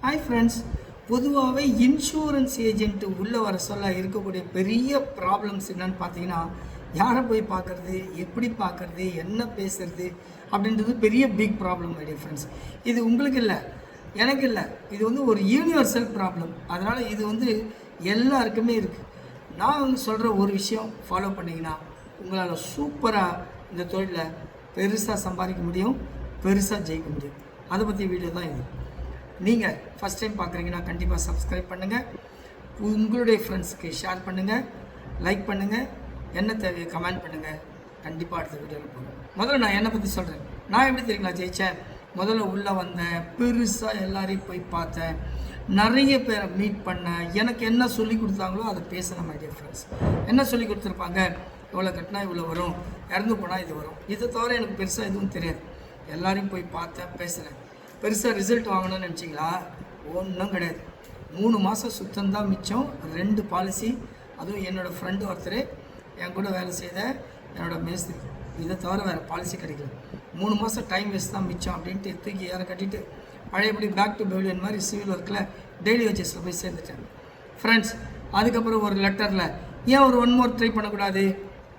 Hi friends, பொதுவாகவே insurance agent உள்ளே வர சொல்ல இருக்கக்கூடிய பெரிய ப்ராப்ளம்ஸ் என்னன்னு பார்த்தீங்கன்னா, யாரை போய் பார்க்குறது, எப்படி பார்க்குறது, என்ன பேசுறது அப்படின்றது பெரிய big problem my dear friends. இது உங்களுக்கு இல்லை, எனக்கு இல்லை, இது ஒரு யூனிவர்சல் ப்ராப்ளம். அதனால் இது எல்லாருக்குமே இருக்குது. நான் சொல்கிற ஒரு விஷயம் ஃபாலோ பண்ணிங்கன்னா உங்களால் சூப்பராக இந்த தொழிலில் பெருசாக சம்பாதிக்க முடியும், பெருசாக ஜெயிக்க முடியும். அதை பற்றி வீடியோ தான் இது. நீங்கள் ஃபஸ்ட் டைம் பார்க்குறீங்கன்னா கண்டிப்பாக சப்ஸ்கிரைப் பண்ணுங்கள், உங்களுடைய ஃப்ரெண்ட்ஸுக்கு ஷேர் பண்ணுங்கள், லைக் பண்ணுங்கள், என்ன தேவையை கமெண்ட் பண்ணுங்கள். கண்டிப்பாக அடுத்த வீடியோவில் போகிறேன். முதல்ல நான் என்னை பற்றி சொல்கிறேன். நான் எப்படி தெரியுங்களா ஜெயித்தேன்? முதல்ல உள்ளே வந்தேன், பெருசாக எல்லாரையும் போய் பார்த்தேன், நிறைய பேரை மீட் பண்ணேன். எனக்கு என்ன சொல்லி கொடுத்தாங்களோ அதை பேசினேன் மை டியர் ஃப்ரெண்ட்ஸ். என்ன சொல்லி கொடுத்துருப்பாங்க, இவ்வளோ கட்டினா இவ்வளோ வரும், இறந்து போனால் இது வரும். இதை தவிர எனக்கு பெருசாக எதுவும் தெரியாது. எல்லாரையும் போய் பார்த்தேன், பேசுகிறேன். பெருசாக ரிசல்ட் வாங்கணும்னு நினச்சிங்களா? ஒன்றும் கிடையாது. 3 மாதம் சுத்தம்தான் மிச்சம். 2 பாலிசி, அதுவும் என்னோடய ஃப்ரெண்டு ஒருத்தர், என் கூட வேலை செய்த என்னோடய மேஸ்திரி. இதை தவிர வேறு பாலிசி கிடைக்கல. 3 மாதம் டைம் வேஸ்ட் தான் மிச்சம் அப்படின்ட்டு தூக்கி யாரை கட்டிட்டு பழையபடி பேக் டு பெவிலியன் மாதிரி சிவில் ஒர்க்கில் டெய்லி வேஜஸில் போய் சேர்ந்துட்டேன் ஃப்ரெண்ட்ஸ். அதுக்கப்புறம் ஒரு லெட்டரில் ஏன் ஒரு 1 மோர் ட்ரை பண்ணக்கூடாது,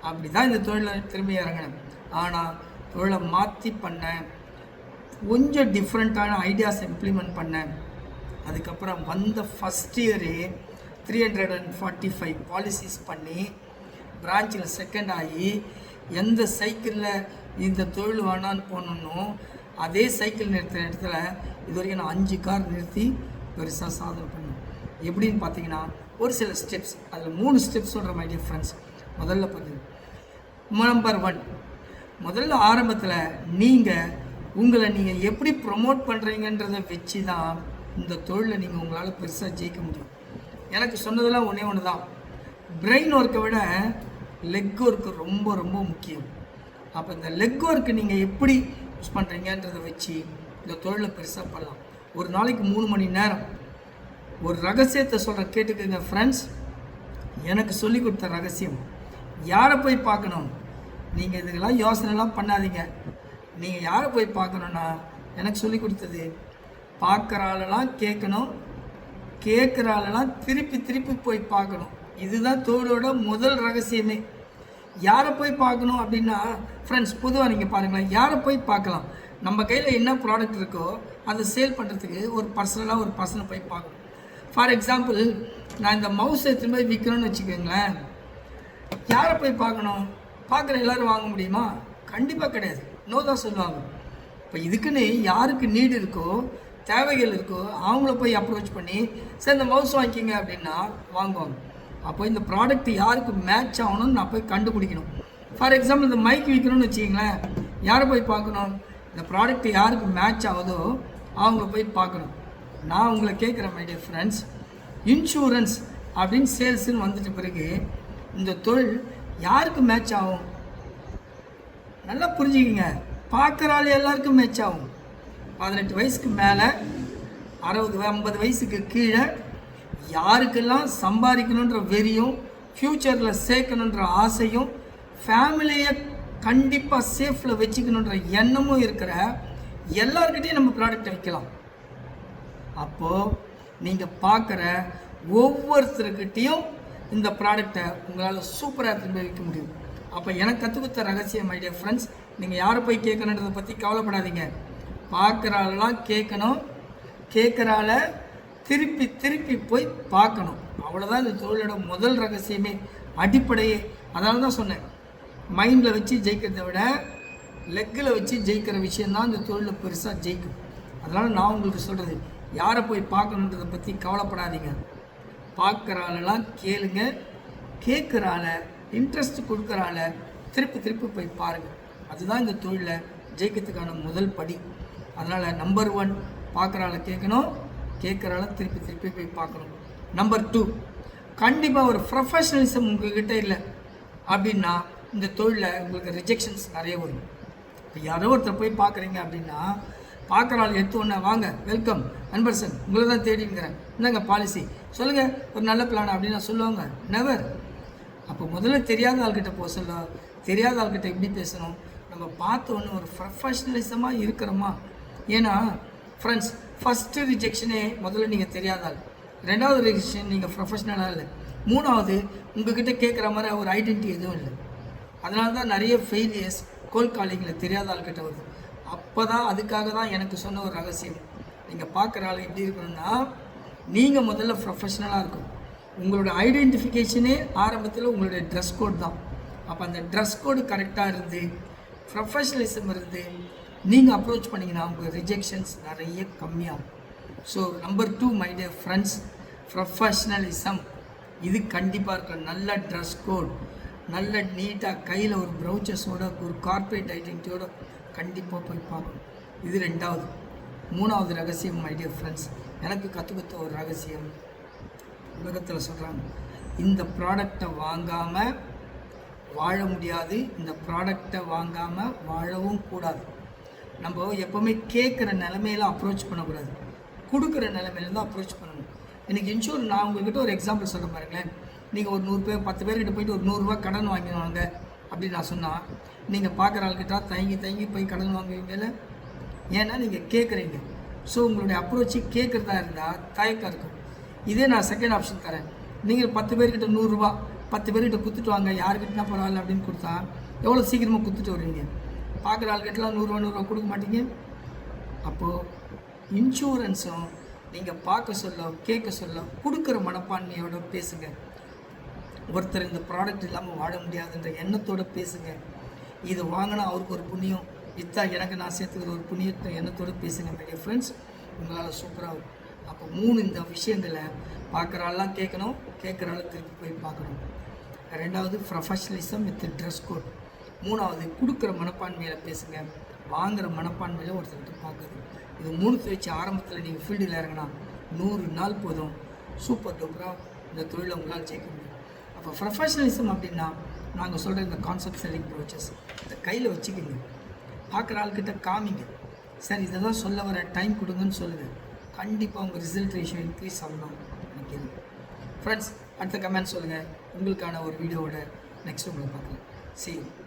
அப்படி தான் இந்த தொழிலில் திரும்பி இறங்கினேன். ஆனால் தொழிலை மாற்றி பண்ணேன், கொஞ்சம் டிஃப்ரெண்ட்டான ஐடியாஸ் இம்ப்ளிமெண்ட் பண்ணேன். அதுக்கப்புறம் வந்த ஃபஸ்ட் இயரே 345 பாலிசிஸ் பண்ணி பிரான்ச்சில் செகண்ட் ஆகி, எந்த சைக்கிளில் இந்த தொழில் வேணான்னு போகணுன்னோ அதே சைக்கிள் நிறுத்துகிற இடத்துல இது வரைக்கும் நான் 5 கார் நிறுத்தி பெருசாக சாதனை பண்ணேன். எப்படின்னு பார்த்தீங்கன்னா ஒரு சில ஸ்டெப்ஸ், அதில் 3 ஸ்டெப்ஸ் சொல்கிற மை டியர் ஃப்ரெண்ட்ஸ். முதல்ல பார்த்தீங்கன்னா நம்பர் 1, முதல்ல ஆரம்பத்தில் உங்களை நீங்கள் எப்படி ப்ரொமோட் பண்ணுறீங்கன்றதை வச்சு தான் இந்த தொழிலில் நீங்கள் உங்களால் பெருசாக ஜெயிக்க முடியும். எனக்கு சொன்னதெல்லாம் ஒன்று தான், பிரெயின் ஒர்க்கை விட லெக் ஒர்க்கு ரொம்ப ரொம்ப முக்கியம். அப்போ இந்த லெக் ஒர்க்கு நீங்கள் எப்படி யூஸ் பண்ணுறீங்கன்றதை வச்சு இந்த தொழிலை பெருசாக பண்ணலாம். ஒரு நாளைக்கு 3 மணி நேரம். ஒரு ரகசியத்தை சொல்கிறேன், கேட்டுக்கோங்க ஃப்ரெண்ட்ஸ். எனக்கு சொல்லி கொடுத்த ரகசியம், யாரை போய் பார்க்கணும், நீங்கள் இதுக்கெல்லாம் யோசனைலாம் பண்ணாதீங்க. நீங்கள் யாரை போய் பார்க்கணுன்னா, எனக்கு சொல்லி கொடுத்தது, பார்க்குற ஆளெல்லாம் கேட்கணும், கேட்குற ஆளெல்லாம் திருப்பி திருப்பி போய் பார்க்கணும். இதுதான் தொழிலோட முதல் ரகசியமே. யாரை போய் பார்க்கணும் அப்படின்னா ஃப்ரெண்ட்ஸ், பொதுவாக நீங்கள் பாருங்களேன், யாரை போய் பார்க்கலாம், நம்ம கையில் என்ன ப்ராடக்ட் இருக்கோ அதை சேல் பண்ணுறதுக்கு ஒரு பர்சனை போய் பார்க்கணும். ஃபார் எக்ஸாம்பிள், நான் இந்த மவுஸ் எடுத்துகிட்டு போய் விற்கிறோன்னு வச்சுக்கோங்களேன், யாரை போய் பார்க்கணும்? பார்க்குற எல்லோரும் வாங்க முடியுமா? கண்டிப்பாக கிடையாது, நோ தான் சொல்லுவாங்க. இப்போ இதுக்குன்னு யாருக்கு நீடு இருக்கோ, தேவைகள் இருக்கோ, அவங்கள போய் அப்ரோச் பண்ணி சரி இந்த மவுஸ் வாங்கிக்கிங்க அப்படின்னா வாங்குவாங்க. அப்போ இந்த ப்ராடக்ட் யாருக்கு மேட்ச் ஆகணும்னு நான் போய் கண்டுபிடிக்கணும். ஃபார் எக்ஸாம்பிள், இந்த மைக் விற்கணும்னு வச்சிங்களேன், யாரை போய் பார்க்கணும்? இந்த ப்ராடக்ட் யாருக்கு மேட்ச் ஆகுதோ அவங்கள போய் பார்க்கணும். நான் உங்களை கேட்குறேன் மை டியர் ஃப்ரெண்ட்ஸ், இன்சூரன்ஸ் அப்படின்னு சேல்ஸுன்னு வந்துட்ட பிறகு இந்த தொழில் யாருக்கு மேட்ச் ஆகும்? நல்லா புரிஞ்சுக்கிங்க. பார்க்குறாள் எல்லாருக்கும் மேட்ச் ஆகும். 18 வயசுக்கு மேலே, 60 50 வயசுக்கு கீழே யாருக்கெல்லாம் சம்பாதிக்கணுன்ற வெறியும், ஃப்யூச்சரில் சேர்க்கணுன்ற ஆசையும், ஃபேமிலியை கண்டிப்பாக சேஃபில் வச்சுக்கணுன்ற எண்ணமும் இருக்கிற எல்லாருக்கிட்டையும் நம்ம ப்ராடக்டை விற்கலாம். அப்போது நீங்கள் பார்க்குற ஒவ்வொருத்தருக்கிட்டையும் இந்த ப்ராடக்டை உங்களால் சூப்பராக திரும்ப விற்க முடியும். அப்போ எனக்கு கற்றுக் கொடுத்த ரகசியம் மை டியர் ஃப்ரெண்ட்ஸ், நீங்கள் யாரை போய் கேட்கணுன்றதை பற்றி கவலைப்படாதீங்க. பார்க்குறாலெல்லாம் கேட்கணும், கேட்குறால திருப்பி திருப்பி போய் பார்க்கணும். அவ்வளோதான் இந்த தொழிலோட முதல் ரகசியமே, அடிப்படையே. அதனால தான் சொன்னேன், மைண்டில் வச்சு ஜெயிக்கிறத விட லெக்கில் வச்சு ஜெயிக்கிற விஷயந்தான் இந்த தொழிலில் பெருசாக ஜெயிக்கும். அதனால் நான் உங்களுக்கு சொல்கிறது, யாரை போய் பார்க்கணுன்றதை பற்றி கவலைப்படாதீங்க. பார்க்குறாலெல்லாம் கேளுங்க, கேட்குறால இன்ட்ரெஸ்ட் கொடுக்குறால திருப்பி திருப்பி போய் பாருங்கள். அதுதான் இந்த தொழிலில் ஜெயிக்கிறதுக்கான முதல் படி. அதனால் நம்பர் 1, பார்க்குறால கேட்கணும், கேட்குறால திருப்பி திருப்பி போய் பார்க்கணும். நம்பர் 2, கண்டிப்பாக ஒரு ப்ரொஃபஷனலிசம் உங்கள்கிட்ட இல்லை அப்படின்னா இந்த தொழிலில் உங்களுக்கு ரிஜெக்ஷன்ஸ் நிறைய வரும். இப்போ யாரோ ஒருத்தர் போய் பார்க்குறீங்க அப்படின்னா, பார்க்குறாள் எடுத்தோன்னே வாங்க வெல்கம் அன்பர்சன், உங்களை தான் தேடிங்கிறேன், இந்தாங்க பாலிசி சொல்லுங்கள், ஒரு நல்ல பிளான் அப்படின்னு சொல்லுவாங்க. நெவர். அப்போ முதல்ல தெரியாத ஆள்கிட்ட போக சொல்ல, தெரியாத ஆள்கிட்ட எப்படி பேசணும், நம்ம பார்த்த ஒன்று ஒரு ப்ரொஃபஷனலிசமாக இருக்கிறோமா? ஏன்னா ஃப்ரெண்ட்ஸ், ஃபஸ்ட்டு ரிஜெக்ஷனே முதல்ல நீங்கள் தெரியாதால், ரெண்டாவது ரிஜெக்ஷன் நீங்கள் ப்ரொஃபஷ்னலாக இல்லை, மூணாவது உங்ககிட்ட கேட்குற மாதிரி ஒரு ஐடென்டிட்டி எதுவும் இல்லை. அதனால தான் நிறைய ஃபெயிலியர்ஸ் கோல் காலிங்கில் தெரியாத ஆள்கிட்ட வருது. அப்போ தான் அதுக்காக தான் எனக்கு சொன்ன ஒரு ரகசியம், நீங்கள் பார்க்குற ஆள் எப்படி இருக்கணும்னா, நீங்கள் முதல்ல ப்ரொஃபஷ்னலாக இருக்கும். உங்களோட ஐடென்டிஃபிகேஷனே ஆரம்பத்தில் உங்களுடைய ட்ரெஸ் கோட் தான். அப்போ அந்த ட்ரெஸ் கோடு கரெக்டாக இருந்து ப்ரொஃபஷ்னலிசம் இருந்து நீங்கள் அப்ரோச் பண்ணிங்கன்னா உங்கள் ரிஜெக்ஷன்ஸ் நிறைய கம்மியாகும். So number 2 my dear friends, professionalism இது கண்டிப்பாக இருக்கும். நல்ல ட்ரெஸ் கோட், நல்ல நீட்டாக கையில் ஒரு ப்ரௌச்சஸோட ஒரு கார்ப்பரேட் ஐடென்டிட்டியோட கண்டிப்பாக போய் பார்க்கணும். இது ரெண்டாவது. மூணாவது ரகசியம் மை டியர் ஃப்ரெண்ட்ஸ், எனக்கு கற்றுக்கொடுத்த ஒரு ரகசியம், உலகத்தில் சொல்கிறாங்க, இந்த ப்ராடக்டை வாங்காமல் வாழ முடியாது, இந்த ப்ராடக்டை வாங்காமல் வாழவும் கூடாது. நம்ம எப்போவுமே கேட்குற நிலமையில அப்ரோச் பண்ணக்கூடாது, கொடுக்குற நிலமையில தான் அப்ரோச் பண்ணணும். எனக்கு இன்சூரன்ஸ், நான் உங்கள்கிட்ட ஒரு எக்ஸாம்பிள் சொல்ல பாருங்களேன். நீங்கள் ஒரு 100 பேர் 10 பேர்கிட்ட போயிட்டு ஒரு 100 ரூபா கடன் வாங்கிடுவாங்க அப்படின்னு நான் சொன்னால், நீங்கள் பார்க்குற ஆள்கிட்ட தயங்கி போய் கடன் வாங்குவீங்கல்ல, ஏன்னா நீங்கள் கேட்குறீங்க. ஸோ உங்களுடைய அப்ரோச்சு கேட்குறதா இருந்தால் தயக்கம் இருக்கும். இதே நான் செகண்ட் ஆப்ஷன் தரேன், நீங்கள் 10 பேர்கிட்ட 100 ரூபா 10 பேர்கிட்ட கொடுத்துட்டு வாங்க, யாருக்கிட்டனா பரவாயில்ல அப்படின்னு கொடுத்தா எவ்வளோ சீக்கிரமாக கொடுத்துட்டு வருவீங்க. பார்க்குற ஆள்கிட்டலாம் 100 ரூபா கொடுக்க மாட்டீங்க. அப்போது இன்சூரன்ஸும் நீங்கள் பார்க்க சொல்ல கேட்க சொல்ல கொடுக்குற மனப்பான்மையோட பேசுங்க. ஒருத்தர் இந்த ப்ராடக்ட் இல்லாமல் வாழ முடியாதுன்ற எண்ணத்தோடு பேசுங்க. இது வாங்கினா அவருக்கு ஒரு புண்ணியம், விற்றா எனக்கு நான் சேர்த்துக்கிற ஒரு புண்ணியத்தை எண்ணத்தோடு பேசுங்க மை டியர் ஃப்ரெண்ட்ஸ். உங்களால் சூப்பராக இருக்கும். அப்போ 3 இந்த விஷயங்களை பார்க்குற ஆள்லாம் கேட்கணும், கேட்குற ஆள் திருப்பி போய் பார்க்கணும். ரெண்டாவது ப்ரொஃபஷ்னலிசம் வித் ட்ரெஸ் கோட். மூணாவது கொடுக்குற மனப்பான்மையில் பேசுங்க, வாங்குகிற மனப்பான்மையில் ஒருத்தர்கிட்ட பார்க்குறது. இது 3 வச்சு ஆரம்பத்தில் நீங்கள் ஃபீல்டில் இறங்கினா 100 நாள் போதும், சூப்பர் டூப்பராக இந்த தொழிலை உங்களால் ஜெயிக்க முடியும். அப்போ ப்ரொஃபஷ்னலிசம் அப்படின்னா நாங்கள் சொல்கிற இந்த கான்செப்ட் செல்லிங் ப்ரோச்சஸ் இந்த கையில் வச்சுக்கிங்க, பார்க்குற ஆள்கிட்ட காமிங்க, சார் இதை தான் சொல்ல வர, டைம் கொடுங்கன்னு சொல்லுங்கள். கண்டிப்பாக உங்கள் ரிசல்ட் ரேஷியோ இன்க்ரீஸ் ஆகணும் நினைக்கிறேன். ஃப்ரெண்ட்ஸ், அடுத்த கமெண்ட் சொல்லுங்கள். உங்களுக்கான ஒரு வீடியோவோட நெக்ஸ்ட் உங்களை பார்க்கலாம். See you.